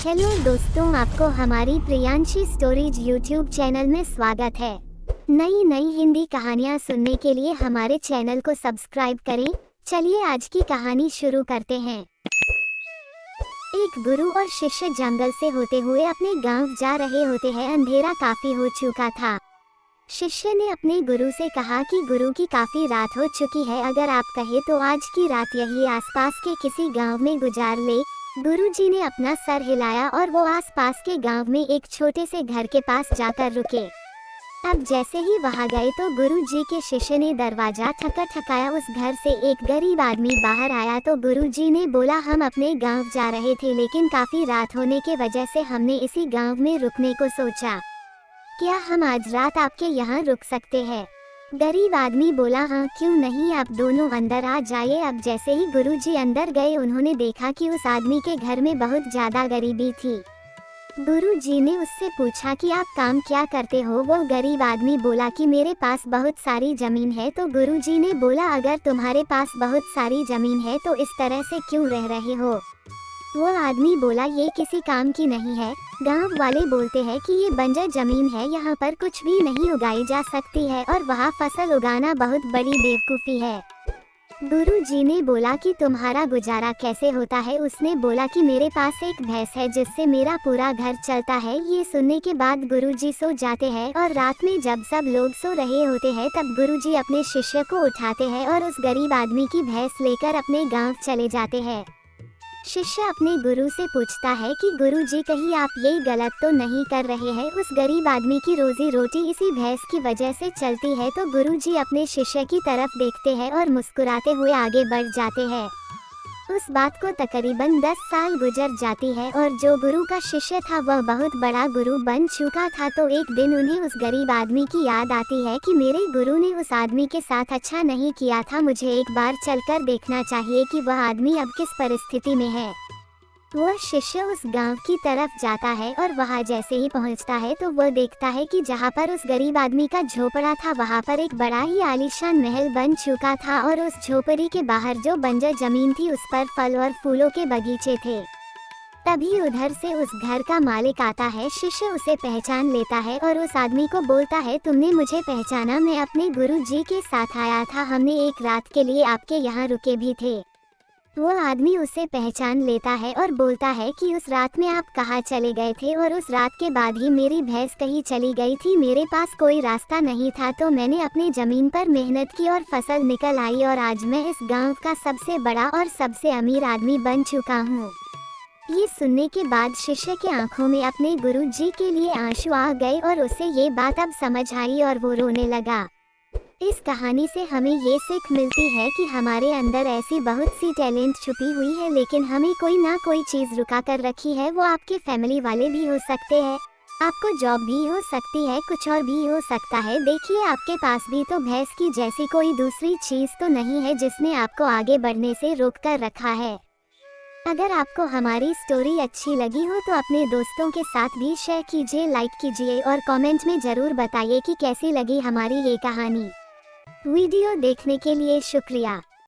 Hello दोस्तों, आपको हमारी प्रियांशी स्टोरीज यूट्यूब चैनल में स्वागत है। नई नई हिंदी कहानियाँ सुनने के लिए हमारे चैनल को सब्सक्राइब करें। चलिए आज की कहानी शुरू करते हैं। एक गुरु और शिष्य जंगल से होते हुए अपने गांव जा रहे होते हैं। अंधेरा काफी हो चुका था। शिष्य ने अपने गुरु से कहा कि गुरु की काफी रात हो चुकी है, अगर आप कहे तो आज की रात यही आसपास के किसी गांव में गुजार ले। गुरुजी ने अपना सर हिलाया और वो आसपास के गांव में एक छोटे से घर के पास जाकर रुके। अब जैसे ही वहां गए तो गुरुजी के शिष्य ने दरवाजा ठकाया। उस घर से एक गरीब आदमी बाहर आया तो गुरुजी ने बोला, हम अपने गांव जा रहे थे, लेकिन काफी रात होने के वजह से हमने इसी गांव में रुकने को सोचा। क्या हम आज रात आपके यहाँ रुक सकते हैं? गरीब आदमी बोला, हाँ क्यों नहीं, आप दोनों अंदर आ जाइए। अब जैसे ही गुरुजी अंदर गए उन्होंने देखा कि उस आदमी के घर में बहुत ज्यादा गरीबी थी। गुरुजी ने उससे पूछा कि आप काम क्या करते हो? वो गरीब आदमी बोला कि मेरे पास बहुत सारी जमीन है। तो गुरुजी ने बोला, अगर तुम्हारे पास बहुत सारी जमीन है तो इस तरह से क्यों रह रहे हो? वो आदमी बोला, ये किसी काम की नहीं है। गांव वाले बोलते हैं कि ये बंजर जमीन है, यहाँ पर कुछ भी नहीं उगाई जा सकती है और वहाँ फसल उगाना बहुत बड़ी बेवकूफ़ी है। गुरुजी ने बोला कि तुम्हारा गुजारा कैसे होता है? उसने बोला कि मेरे पास एक भैंस है जिससे मेरा पूरा घर चलता है। ये सुनने के बाद गुरुजी सो जाते हैं और रात में जब सब लोग सो रहे होते हैं तब गुरुजी अपने शिष्य को उठाते हैं और उस गरीब आदमी की भैंस लेकर अपने गाँव चले जाते हैं। शिष्य अपने गुरु से पूछता है कि गुरुजी, कहीं आप ये गलत तो नहीं कर रहे हैं? उस गरीब आदमी की रोजी रोटी इसी भैंस की वजह से चलती है। तो गुरुजी अपने शिष्य की तरफ देखते हैं और मुस्कुराते हुए आगे बढ़ जाते हैं। उस बात को तकरीबन 10 साल गुजर जाती है और जो गुरु का शिष्य था वह बहुत बड़ा गुरु बन चुका था। तो एक दिन उन्हें उस गरीब आदमी की याद आती है कि मेरे गुरु ने उस आदमी के साथ अच्छा नहीं किया था, मुझे एक बार चलकर देखना चाहिए कि वह आदमी अब किस परिस्थिति में है। वह शिष्य उस गांव की तरफ जाता है और वहां जैसे ही पहुंचता है तो वह देखता है कि जहां पर उस गरीब आदमी का झोपड़ा था वहां पर एक बड़ा ही आलीशान महल बन चुका था और उस झोपड़ी के बाहर जो बंजर जमीन थी उस पर फल और फूलों के बगीचे थे। तभी उधर से उस घर का मालिक आता है। शिष्य उसे पहचान लेता है और उस आदमी को बोलता है, तुमने मुझे पहचाना? मैं अपने गुरु जी के साथ आया था, हमने एक रात के लिए आपके यहाँ रुके भी थे। वो आदमी उसे पहचान लेता है और बोलता है कि उस रात में आप कहाँ चले गए थे? और उस रात के बाद ही मेरी भैंस कहीं चली गई थी, मेरे पास कोई रास्ता नहीं था, तो मैंने अपनी जमीन पर मेहनत की और फसल निकल आई और आज मैं इस गांव का सबसे बड़ा और सबसे अमीर आदमी बन चुका हूँ। ये सुनने के बाद शिष्य के आंखों में अपने गुरु जी के लिए आंसू आ गए और उसे ये बात अब समझ आई और वो रोने लगा। इस कहानी से हमें ये सीख मिलती है कि हमारे अंदर ऐसी बहुत सी टैलेंट छुपी हुई है, लेकिन हमें कोई ना कोई चीज़ रुका कर रखी है। वो आपके फैमिली वाले भी हो सकते हैं, आपको जॉब भी हो सकती है, कुछ और भी हो सकता है। देखिए, आपके पास भी तो भैंस की जैसी कोई दूसरी चीज़ तो नहीं है जिसने आपको आगे बढ़ने से रोक कर रखा है। अगर आपको हमारी स्टोरी अच्छी लगी हो तो अपने दोस्तों के साथ भी शेयर कीजिए, लाइक कीजिए और कमेंट में ज़रूर बताइए कि कैसी लगी हमारी ये कहानी। वीडियो देखने के लिए शुक्रिया।